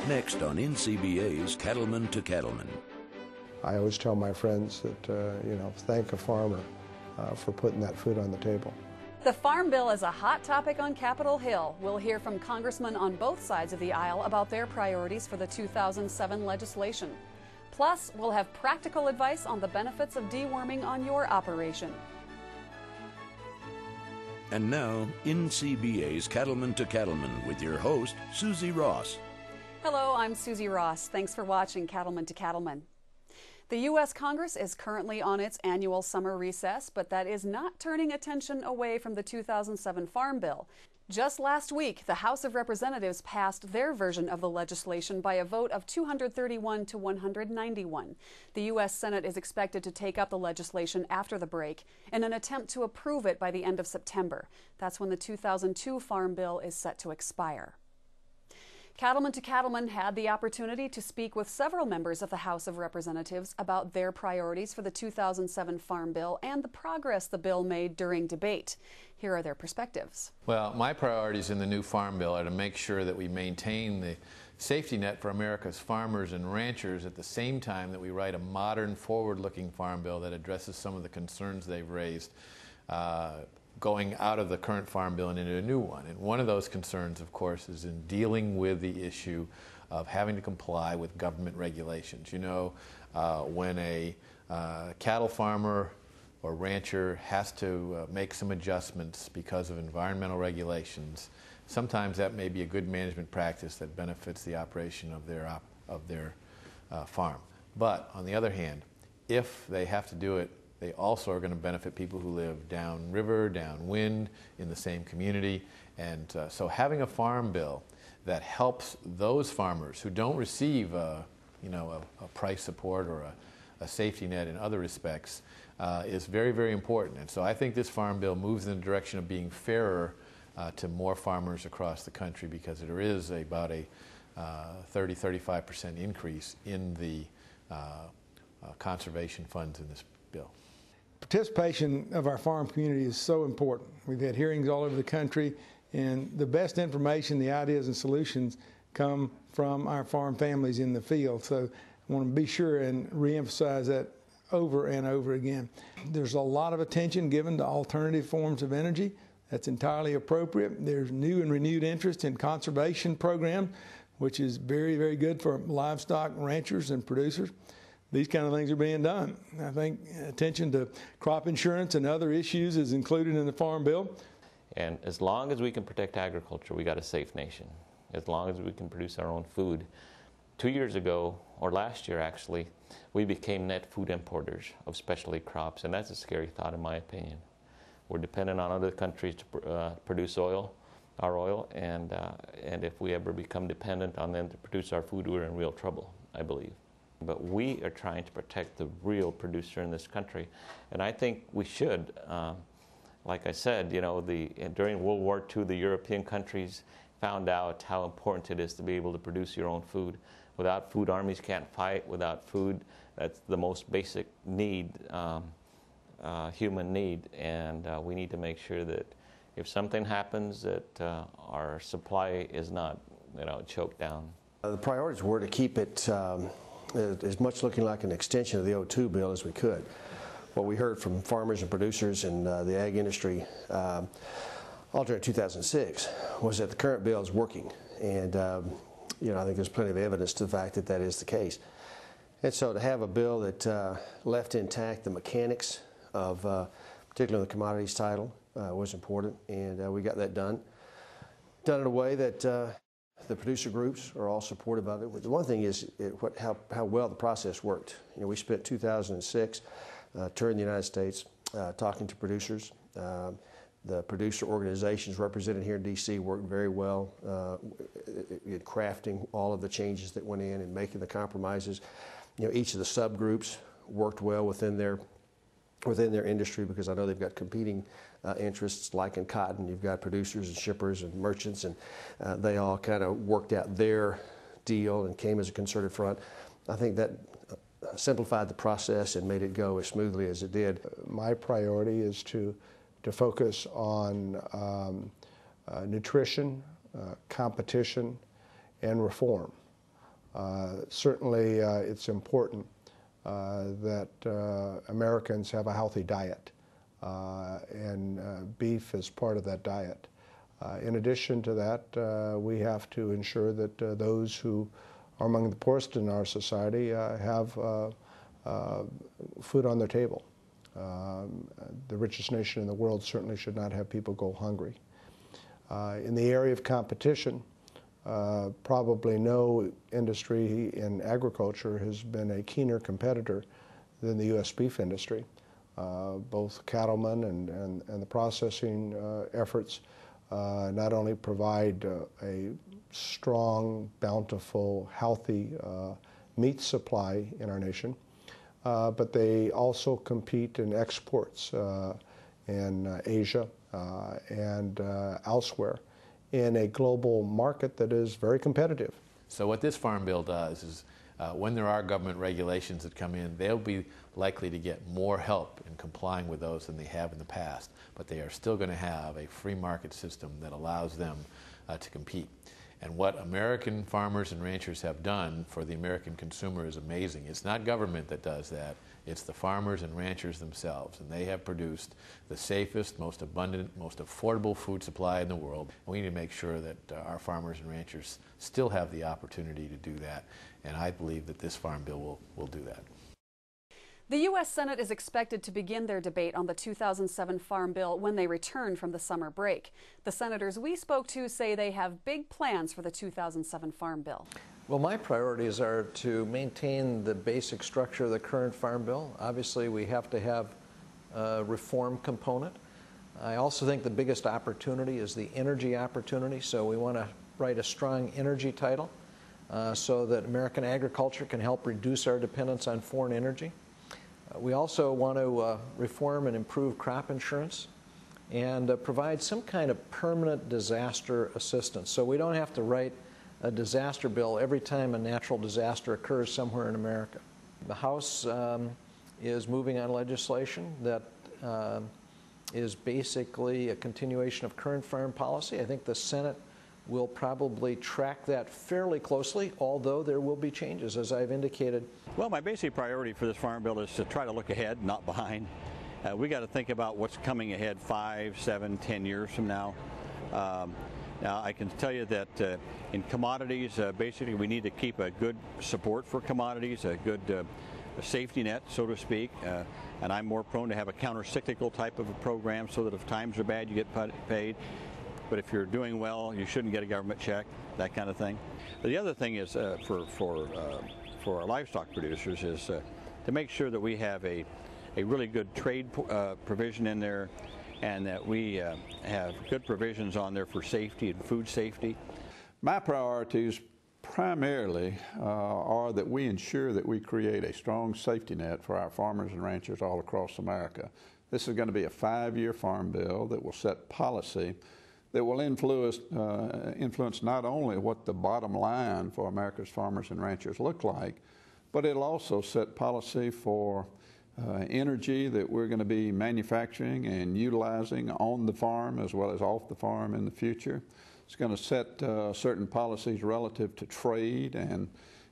Next on NCBA's Cattleman to Cattleman. I always tell my friends that, thank a farmer for putting that food on the table. The Farm Bill is a hot topic on Capitol Hill. We'll hear from congressmen on both sides of the aisle about their priorities for the 2007 legislation. Plus, we'll have practical advice on the benefits of deworming on your operation. And now, NCBA's Cattleman to Cattleman with your host, Susie Ross. Hello, I'm Susie Ross. Thanks for watching Cattleman to Cattleman. The U.S. Congress is currently on its annual summer recess, but that is not turning attention away from the 2007 Farm Bill. Just last week, the House of Representatives passed their version of the legislation by a vote of 231 to 191. The U.S. Senate is expected to take up the legislation after the break in an attempt to approve it by the end of September. That's when the 2002 Farm Bill is set to expire. Cattleman to Cattleman had the opportunity to speak with several members of the House of Representatives about their priorities for the 2007 Farm Bill and the progress the bill made during debate. Here are their perspectives. Well, my priorities in the new Farm Bill are to make sure that we maintain the safety net for America's farmers and ranchers at the same time that we write a modern, forward-looking Farm Bill that addresses some of the concerns they've raised going out of the current Farm Bill and into a new one. And one of those concerns, of course, is in dealing with the issue of having to comply with government regulations. You know, when a cattle farmer or rancher has to make some adjustments because of environmental regulations, sometimes that may be a good management practice that benefits the operation of their farm. But on the other hand, if they have to do it, they also are going to benefit people who live downriver, downwind, in the same community. And so having a farm bill that helps those farmers who don't receive a price support or a safety net in other respects is very, very important. And so I think this farm bill moves in the direction of being fairer to more farmers across the country, because there is about a 30-35% increase in the conservation funds in this bill. Participation of our farm community is so important. We've had hearings all over the country, and the best information, the ideas and solutions come from our farm families in the field. So I want to be sure and reemphasize that over and over again. There's a lot of attention given to alternative forms of energy. That's entirely appropriate. There's new and renewed interest in conservation programs, which is very, very good for livestock ranchers and producers. These kind of things are being done. I think attention to crop insurance and other issues is included in the Farm Bill. And as long as we can protect agriculture, we got a safe nation. As long as we can produce our own food. 2 years ago, or last year actually, we became net food importers of specialty crops, and that's a scary thought in my opinion. We're dependent on other countries to produce oil, our oil, and if we ever become dependent on them to produce our food, we're in real trouble, I believe. But we are trying to protect the real producer in this country, and I think we should. Like I said, during World War II, the European countries found out how important it is to be able to produce your own food. Without food, armies can't fight. Without food, that's the most basic need, human need, and we need to make sure that if something happens, that our supply is not, choked down. The priorities were to keep it as much looking like an extension of the 02 bill as we could. What we heard from farmers and producers and the ag industry all during 2006 was that the current bill is working, and I think there's plenty of evidence to the fact that that is the case. And so to have a bill that left intact the mechanics of particularly the commodities title was important, and we got that done in a way that the producer groups are all supportive of it. The one thing is how well the process worked. We spent 2006 touring the United States talking to producers. The producer organizations represented here in D.C. worked very well in crafting all of the changes that went in and making the compromises. Each of the subgroups worked well within their industry, because I know they've got competing interests. Like in cotton, you've got producers and shippers and merchants, and they all kind of worked out their deal and came as a concerted front. I think that simplified the process and made it go as smoothly as it did. My priority is to focus on nutrition, competition, and reform. Certainly, it's important that Americans have a healthy diet, and beef is part of that diet. In addition to that, we have to ensure that those who are among the poorest in our society have food on their table. The richest nation in the world certainly should not have people go hungry. In the area of competition, probably no industry in agriculture has been a keener competitor than the U.S. beef industry. Both cattlemen and the processing efforts not only provide a strong, bountiful, healthy meat supply in our nation, but they also compete in exports in Asia and elsewhere in a global market that is very competitive. So what this Farm Bill does is when there are government regulations that come in, they'll be likely to get more help in complying with those than they have in the past, but they are still going to have a free market system that allows them to compete. And what American farmers and ranchers have done for the American consumer is amazing. It's not government that does that. It's the farmers and ranchers themselves. And they have produced the safest, most abundant, most affordable food supply in the world. And we need to make sure that our farmers and ranchers still have the opportunity to do that. And I believe that this Farm Bill will do that. The U.S. Senate is expected to begin their debate on the 2007 Farm Bill when they return from the summer break. The senators we spoke to say they have big plans for the 2007 Farm Bill. Well, my priorities are to maintain the basic structure of the current Farm Bill. Obviously, we have to have a reform component. I also think the biggest opportunity is the energy opportunity, so we want to write a strong energy title so that American agriculture can help reduce our dependence on foreign energy. We also want to reform and improve crop insurance and provide some kind of permanent disaster assistance so we don't have to write a disaster bill every time a natural disaster occurs somewhere in America. The House is moving on legislation that is basically a continuation of current farm policy. I think the Senate will probably track that fairly closely, although there will be changes, as I've indicated. Well, my basic priority for this Farm Bill is to try to look ahead, not behind. We got to think about what's coming ahead 5, 7, 10 years from now. Now, I can tell you that in commodities, basically we need to keep a good support for commodities, a good safety net, so to speak, and I'm more prone to have a counter-cyclical type of a program so that if times are bad, you get paid. But if you're doing well, you shouldn't get a government check, that kind of thing. But the other thing is for our livestock producers is to make sure that we have a really good trade provision in there and that we have good provisions on there for safety and food safety. My priorities primarily are that we ensure that we create a strong safety net for our farmers and ranchers all across America. This is going to be a 5-year farm bill that will set policy that will influence not only what the bottom line for America's farmers and ranchers look like, but it'll also set policy for energy that we're going to be manufacturing and utilizing on the farm as well as off the farm in the future. It's going to set certain policies relative to trade and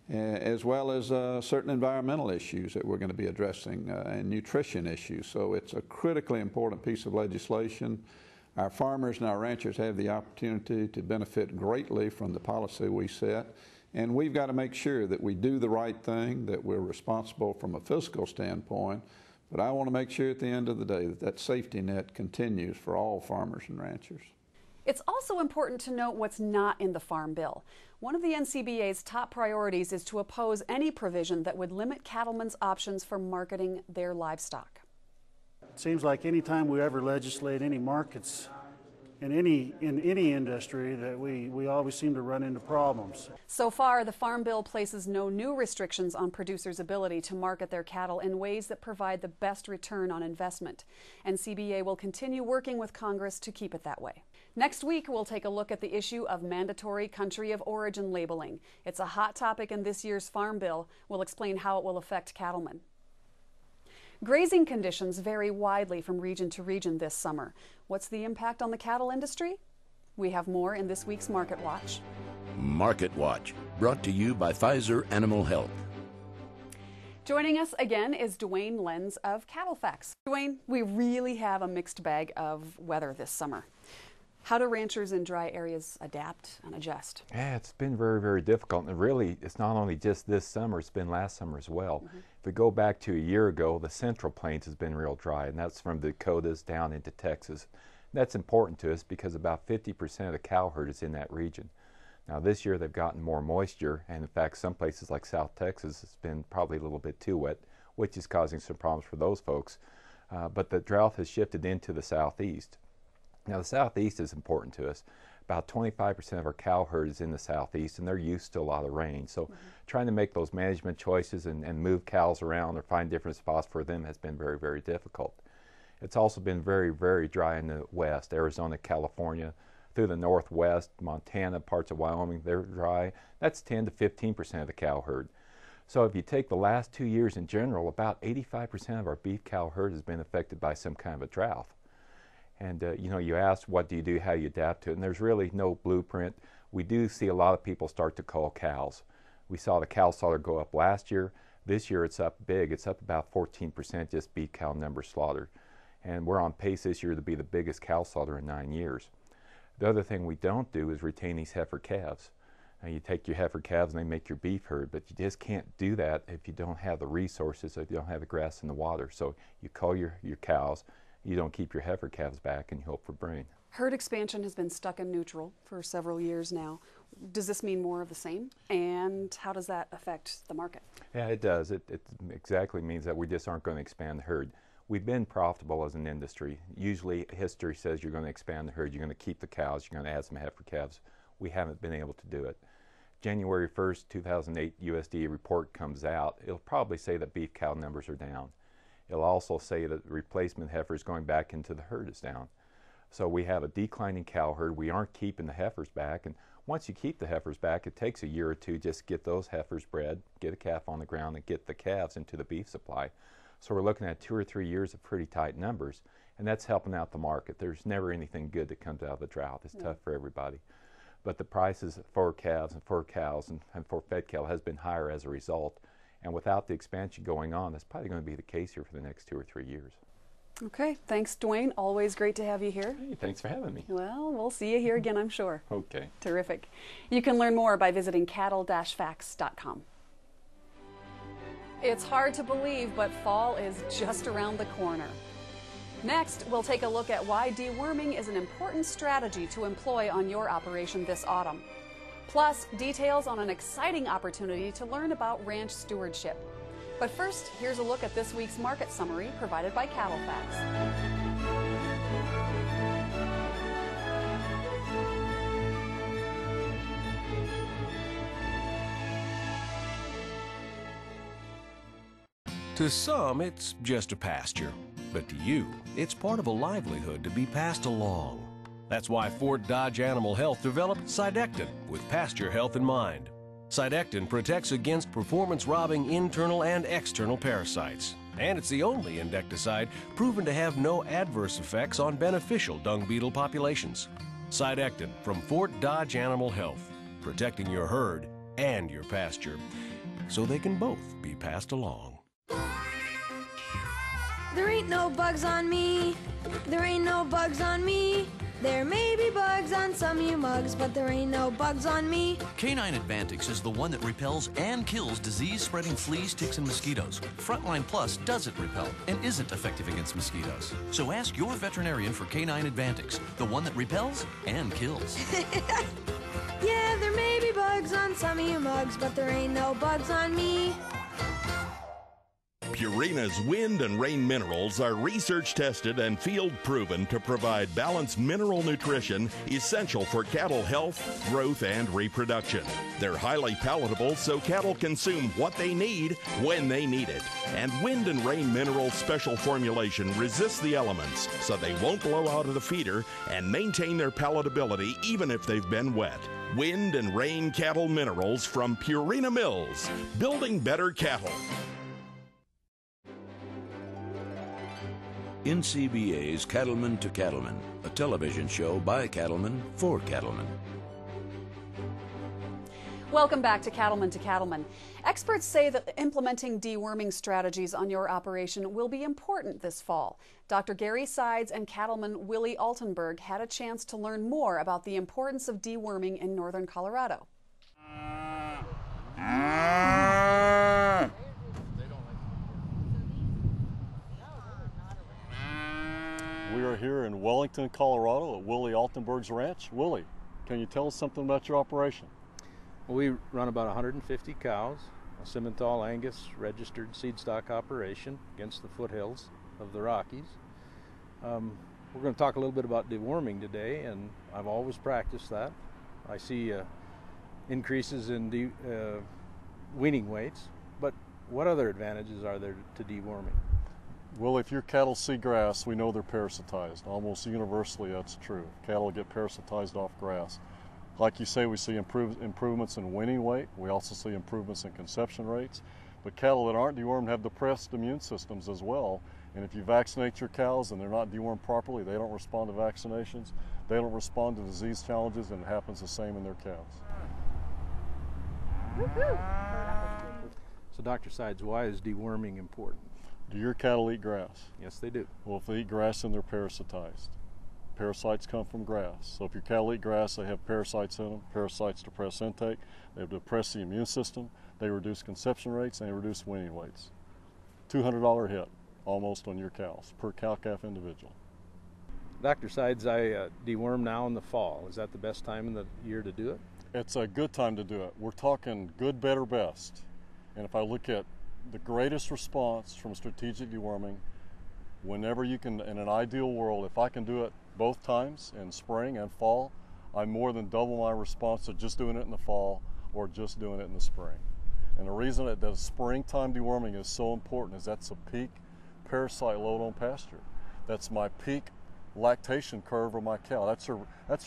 as well as certain environmental issues that we're going to be addressing and nutrition issues. So it's a critically important piece of legislation. Our farmers and our ranchers have the opportunity to benefit greatly from the policy we set, and we've got to make sure that we do the right thing, that we're responsible from a fiscal standpoint, but I want to make sure at the end of the day that that safety net continues for all farmers and ranchers. It's also important to note what's not in the Farm Bill. One of the NCBA's top priorities is to oppose any provision that would limit cattlemen's options for marketing their livestock. It seems like any time we ever legislate any markets in any industry that we always seem to run into problems. So far, the Farm Bill places no new restrictions on producers' ability to market their cattle in ways that provide the best return on investment. NCBA will continue working with Congress to keep it that way. Next week, we'll take a look at the issue of mandatory country of origin labeling. It's a hot topic in this year's Farm Bill. We'll explain how it will affect cattlemen. Grazing conditions vary widely from region to region this summer. What's the impact on the cattle industry? We have more in this week's Market Watch. Market Watch. brought to you by Pfizer Animal Health. Joining us again is Dwayne Lenz of Cattle Facts. Dwayne, we really have a mixed bag of weather this summer. How do ranchers in dry areas adapt and adjust? Yeah, it's been very, very difficult. And really, it's not only just this summer, it's been last summer as well. If we go back to a year ago, the Central Plains has been real dry, and that's from the Dakotas down into Texas. That's important to us because about 50% of the cow herd is in that region. Now this year they've gotten more moisture, and in fact some places like South Texas it's been probably a little bit too wet, which is causing some problems for those folks. But the drought has shifted into the southeast. Now the southeast is important to us. About 25% of our cow herd is in the southeast, and they're used to a lot of rain. So trying to make those management choices and move cows around or find different spots for them has been very, very difficult. It's also been very, very dry in the west, Arizona, California, through the northwest, Montana, parts of Wyoming, they're dry. That's 10 to 15% of the cow herd. So if you take the last 2 years in general, about 85% of our beef cow herd has been affected by some kind of a drought. And you know, you ask what do you do, how you adapt to it, and there's really no blueprint. We do see a lot of people start to cull cows. We saw the cow slaughter go up last year. This year it's up big. It's up about 14% just beef cow numbers slaughtered. And we're on pace this year to be the biggest cow slaughter in 9 years. The other thing we don't do is retain these heifer calves. Now you take your heifer calves and they make your beef herd, but you just can't do that if you don't have the resources, if you don't have the grass and the water. So you cull your cows, you don't keep your heifer calves back, and you hope for brain. Herd expansion has been stuck in neutral for several years now. Does this mean more of the same? And how does that affect the market? Yeah, it does. It exactly means that we just aren't going to expand the herd. We've been profitable as an industry. Usually history says you're going to expand the herd, you're going to keep the cows, you're going to add some heifer calves. We haven't been able to do it. January 1st, 2008 USDA report comes out. It'll probably say that beef cow numbers are down. It'll also say that replacement heifers going back into the herd is down. So we have a declining cow herd. We aren't keeping the heifers back. And once you keep the heifers back, it takes a year or two just to get those heifers bred, get a calf on the ground, and get the calves into the beef supply. So we're looking at 2 or 3 years of pretty tight numbers, and that's helping out the market. There's never anything good that comes out of the drought. It's tough for everybody. But the prices for calves and for cows and for fed cattle has been higher as a result. And without the expansion going on, that's probably going to be the case here for the next 2 or 3 years. Okay, thanks Dwayne. Always great to have you here. Hey, thanks for having me. Well, we'll see you here again, I'm sure. Okay. Terrific. You can learn more by visiting cattle-facts.com. It's hard to believe, but fall is just around the corner. Next, we'll take a look at why deworming is an important strategy to employ on your operation this autumn. Plus, details on an exciting opportunity to learn about ranch stewardship. But first, here's a look at this week's market summary provided by Cattle Facts. To some, it's just a pasture. But to you, it's part of a livelihood to be passed along. That's why Fort Dodge Animal Health developed Sidectin with pasture health in mind. Sidectin protects against performance-robbing internal and external parasites. And it's the only insecticide proven to have no adverse effects on beneficial dung beetle populations. Sidectin from Fort Dodge Animal Health, protecting your herd and your pasture, so they can both be passed along. There ain't no bugs on me. There ain't no bugs on me. There may be bugs on some of you mugs, but there ain't no bugs on me. Canine Advantix is the one that repels and kills disease-spreading fleas, ticks, and mosquitoes. Frontline Plus doesn't repel and isn't effective against mosquitoes. So ask your veterinarian for Canine Advantix, the one that repels and kills. Yeah, there may be bugs on some of you mugs, but there ain't no bugs on me. Purina's wind and rain minerals are research tested and field proven to provide balanced mineral nutrition essential for cattle health, growth, and reproduction. They're highly palatable so cattle consume what they need when they need it. And wind and rain mineral special formulation resists the elements so they won't blow out of the feeder and maintain their palatability even if they've been wet. Wind and rain cattle minerals from Purina Mills, building better cattle. NCBA's Cattleman to Cattleman, a television show by cattlemen for cattlemen. Welcome back to Cattleman to Cattleman. Experts say that implementing deworming strategies on your operation will be important this fall. Dr. Gary Sides and cattleman Willie Altenberg had a chance to learn more about the importance of deworming in northern Colorado. We are here in Wellington, Colorado at Willie Altenberg's ranch. Willie, can you tell us something about your operation? We run about 150 cows, a Simmental Angus registered seed stock operation against the foothills of the Rockies. We're going to talk a little bit about deworming today, and I've always practiced that. I see increases in weaning weights, but what other advantages are there to deworming? Well, if your cattle see grass, we know they're parasitized. Almost universally, that's true. Cattle get parasitized off grass. Like you say, we see improvements in weaning weight. We also see improvements in conception rates. But cattle that aren't dewormed have depressed immune systems as well. And if you vaccinate your cows and they're not dewormed properly, they don't respond to vaccinations, they don't respond to disease challenges, and it happens the same in their calves. So Dr. Sides, why is deworming important? Do your cattle eat grass? Yes, they do. Well, if they eat grass, then they're parasitized. Parasites come from grass. So if your cattle eat grass, they have parasites in them. Parasites depress intake, they depress the immune system, they reduce conception rates, and they reduce weaning weights. $200 hit almost on your cows per cow-calf individual. Dr. Sides, I deworm now in the fall. Is that the best time in the year to do it? It's a good time to do it. We're talking good, better, best. And if I look at the greatest response from strategic deworming, whenever you can, in an ideal world, if I can do it both times in spring and fall, I more than double my response to just doing it in the fall or just doing it in the spring. And the reason that the springtime deworming is so important is that's a peak parasite load on pasture. That's my peak lactation curve of my cow. That's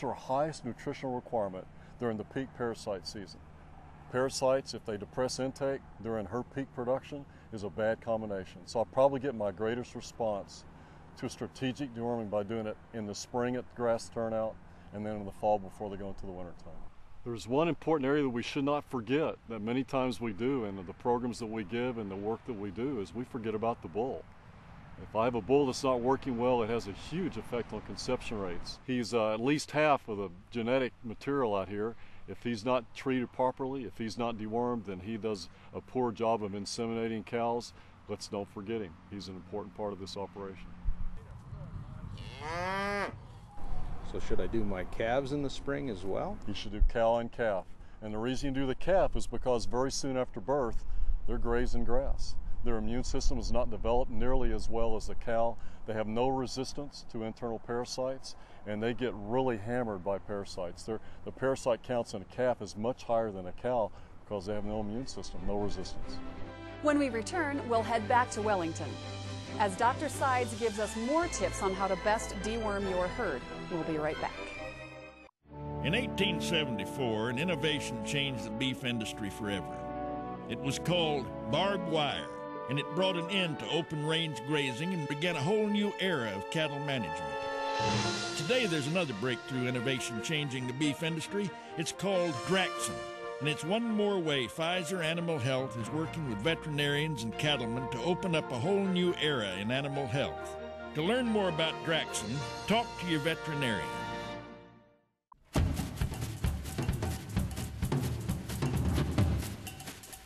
her highest nutritional requirement during the peak parasite season. Parasites, if they depress intake during her peak production, is a bad combination. So I'll probably get my greatest response to strategic deworming by doing it in the spring at the grass turnout and then in the fall before they go into the winter time. There's one important area that we should not forget that many times we do in the programs that we give and the work that we do is we forget about the bull. If I have a bull that's not working well, it has a huge effect on conception rates. He's at least half of the genetic material out here. If he's not treated properly, if he's not dewormed, then he does a poor job of inseminating cows. Let's don't forget him. He's an important part of this operation. So should I do my calves in the spring as well? You should do cow and calf. And the reason you do the calf is because very soon after birth, they're grazing grass. Their immune system is not developed nearly as well as the cow. They have no resistance to internal parasites, and they get really hammered by parasites. The parasite counts in a calf is much higher than a cow because they have no immune system, no resistance. When we return, we'll head back to Wellington as Dr. Sides gives us more tips on how to best deworm your herd. We'll be right back. In 1874, an innovation changed the beef industry forever. It was called barbed wire, and it brought an end to open range grazing and began a whole new era of cattle management. Today there's another breakthrough innovation changing the beef industry. It's called Draxxin, and it's one more way Pfizer Animal Health is working with veterinarians and cattlemen to open up a whole new era in animal health. To learn more about Draxxin, talk to your veterinarian.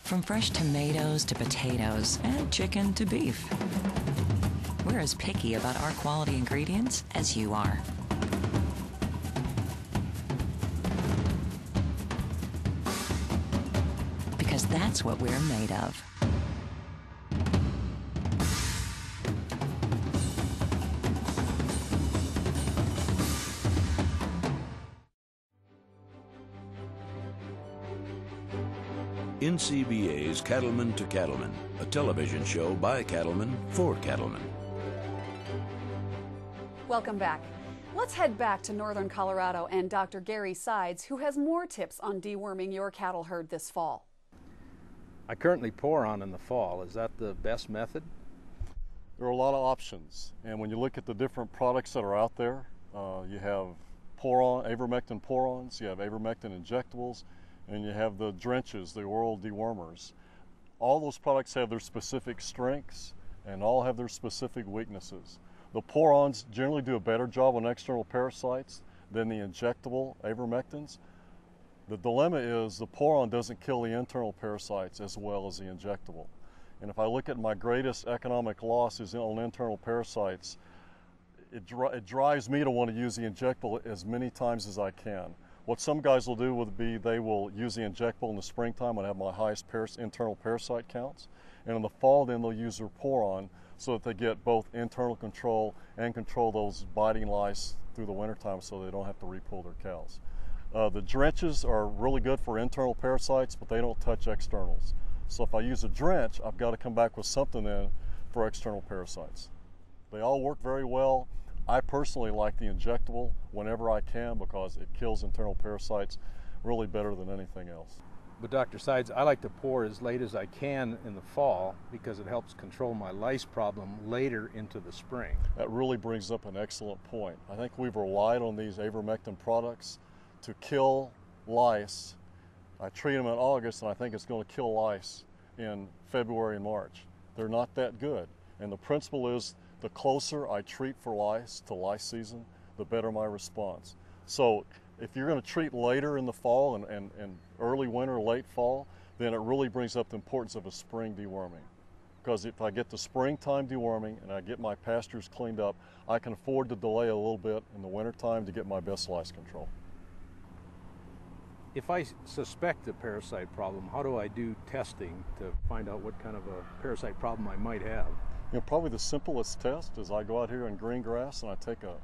From fresh tomatoes to potatoes and chicken to beef, we're as picky about our quality ingredients as you are. Because that's what we're made of. NCBA's Cattleman to Cattleman, a television show by cattlemen for cattlemen. Welcome back. Let's head back to northern Colorado and Dr. Gary Sides, who has more tips on deworming your cattle herd this fall. I currently pour on in the fall. Is that the best method? There are a lot of options, and when you look at the different products that are out there, you have pour-on, avermectin pour-ons, you have avermectin injectables, and you have the drenches, the oral dewormers. All those products have their specific strengths and all have their specific weaknesses. The pour-ons generally do a better job on external parasites than the injectable ivermectins. The dilemma is the pour-on doesn't kill the internal parasites as well as the injectable. And if I look at my greatest economic losses on internal parasites, it drives me to want to use the injectable as many times as I can. What some guys will do would be they will use the injectable in the springtime when I have my highest internal parasite counts. And in the fall, then they'll use their pour-on so that they get both internal control and control those biting lice through the wintertime so they don't have to repull their cows. The drenches are really good for internal parasites, but they don't touch externals. So if I use a drench, I've got to come back with something in for external parasites. They all work very well. I personally like the injectable whenever I can because it kills internal parasites really better than anything else. But Dr. Sides, I like to pour as late as I can in the fall because it helps control my lice problem later into the spring. That really brings up an excellent point. I think we've relied on these ivermectin products to kill lice. I treat them in August and I think it's going to kill lice in February and March. They're not that good. And the principle is the closer I treat for lice to lice season, the better my response. So if you're going to treat later in the fall and early winter, late fall, then it really brings up the importance of a spring deworming. Because if I get the springtime deworming and I get my pastures cleaned up, I can afford to delay a little bit in the wintertime to get my best lice control. If I suspect a parasite problem, how do I do testing to find out what kind of a parasite problem I might have? You know, probably the simplest test is I go out here in green grass and I take a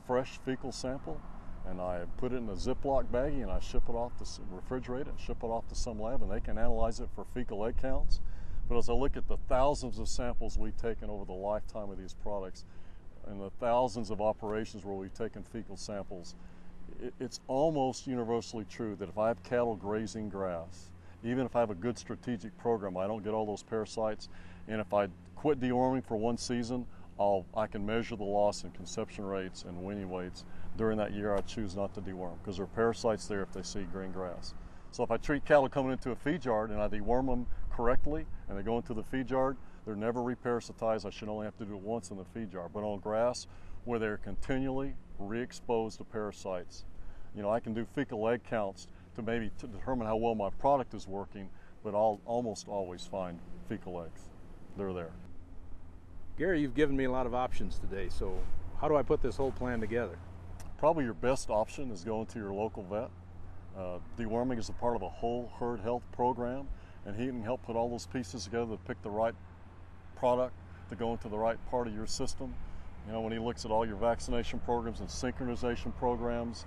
fresh fecal sample and I put it in a Ziploc baggie and I ship it off to refrigerate it and ship it off to some lab and they can analyze it for fecal egg counts. But as I look at the thousands of samples we've taken over the lifetime of these products and the thousands of operations where we've taken fecal samples, it's almost universally true that if I have cattle grazing grass, even if I have a good strategic program, I don't get all those parasites. And if I quit deworming for one season, I can measure the loss in conception rates and weaning weights. During that year, I choose not to deworm because there are parasites there if they see green grass. So if I treat cattle coming into a feed yard and I deworm them correctly and they go into the feed yard, they're never reparasitized. I should only have to do it once in the feed yard. But on grass, where they're continually re-exposed to parasites, you know, I can do fecal egg counts to maybe determine how well my product is working, but I'll almost always find fecal eggs. They're there. Gary, you've given me a lot of options today, so how do I put this whole plan together? Probably your best option is going to your local vet. Deworming is a part of a whole herd health program, and he can help put all those pieces together to pick the right product to go into the right part of your system. You know, when he looks at all your vaccination programs and synchronization programs,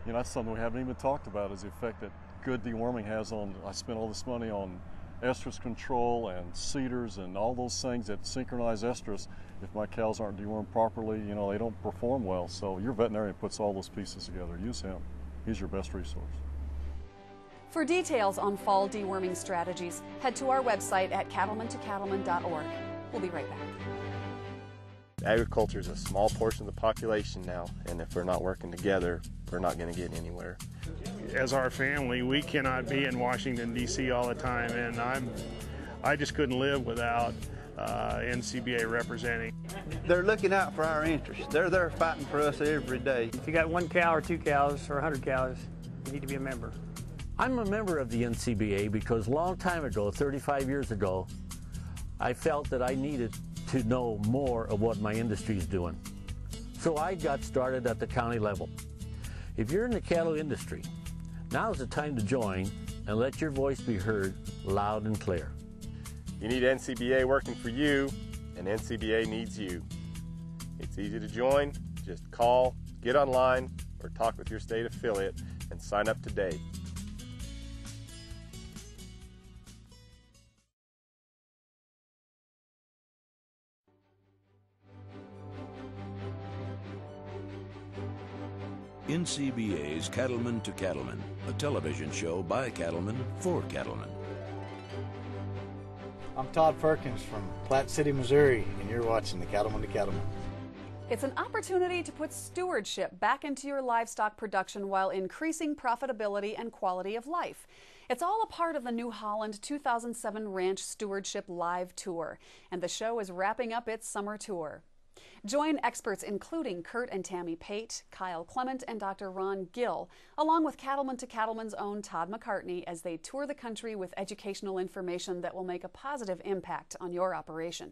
you know, that's something we haven't even talked about, is the effect that good deworming has on, I spent all this money on estrus control and cedars and all those things that synchronize estrus. If my cows aren't dewormed properly, you know, they don't perform well. So your veterinarian puts all those pieces together. Use him. He's your best resource. For details on fall deworming strategies, head to our website at cattlemantocattleman.org. We'll be right back. Agriculture is a small portion of the population now, and if we're not working together, we're not going to get anywhere. As our family, we cannot be in Washington, D.C. all the time, and I just couldn't live without NCBA representing. They're looking out for our interests. They're there fighting for us every day. If you got 1 cow or 2 cows or 100 cows, you need to be a member. I'm a member of the NCBA because a long time ago, 35 years ago, I felt that I needed to know more of what my industry is doing. So I got started at the county level. If you're in the cattle industry, now's the time to join and let your voice be heard loud and clear. You need NCBA working for you, and NCBA needs you. It's easy to join. Just call, get online, or talk with your state affiliate and sign up today. NCBA's Cattleman to Cattleman, a television show by cattlemen for cattlemen. I'm Todd Perkins from Platte City, Missouri, and you're watching the Cattleman to Cattleman. It's an opportunity to put stewardship back into your livestock production while increasing profitability and quality of life. It's all a part of the New Holland 2007 Ranch Stewardship Live Tour, and the show is wrapping up its summer tour. Join experts including Kurt and Tammy Pate, Kyle Clement, and Dr. Ron Gill, along with Cattleman to Cattleman's own Todd McCartney, as they tour the country with educational information that will make a positive impact on your operation.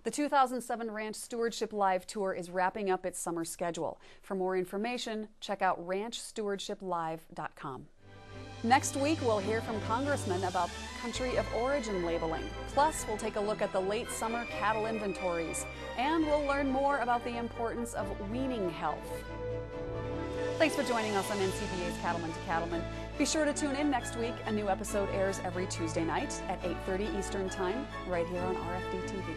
The 2007 Ranch Stewardship Live Tour is wrapping up its summer schedule. For more information, check out ranchstewardshiplive.com. Next week, we'll hear from congressmen about country of origin labeling. Plus, we'll take a look at the late summer cattle inventories. And we'll learn more about the importance of weaning health. Thanks for joining us on NCBA's Cattleman to Cattleman. Be sure to tune in next week. A new episode airs every Tuesday night at 8:30 Eastern Time, right here on RFD TV.